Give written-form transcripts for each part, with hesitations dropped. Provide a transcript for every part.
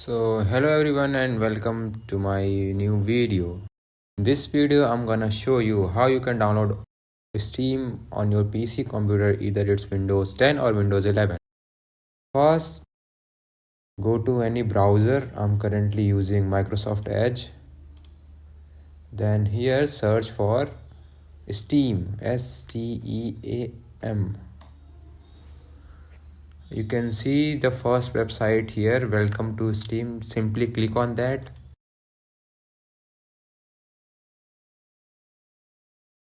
So hello everyone and welcome to my new video. In this video I'm gonna show you how you can download Steam on your PC computer, either it's Windows 10 or Windows 11. First, go to any browser. I'm currently using Microsoft Edge. Then here search for Steam, Steam. You can see the first website here, welcome to Steam. Simply click on that.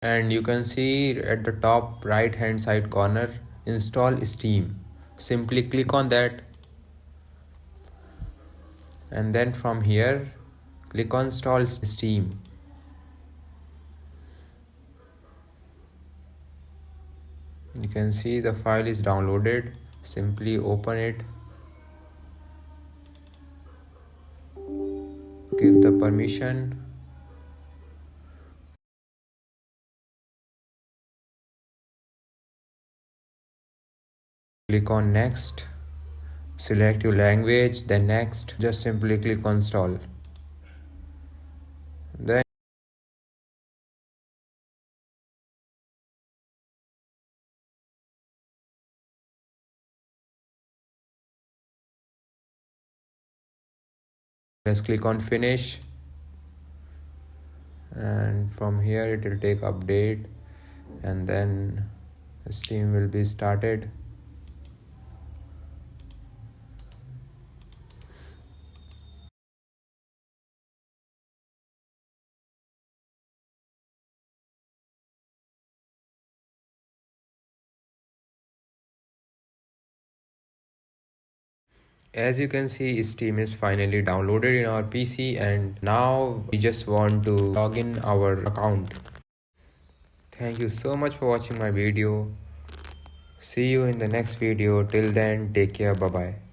And you can see at the top right hand side corner, install Steam. Simply click on that, and then from here click on install Steam. You can see the file is downloaded. Simply open it, give the permission, click on next, select your language, then next, just simply click on install. Then just click on finish, and from here it will take update, and then Steam will be started. As you can see, Steam is finally downloaded in our PC, and now we just want to log in our account. Thank you so much for watching my video. See you in the next video. Till then, take care. Bye bye.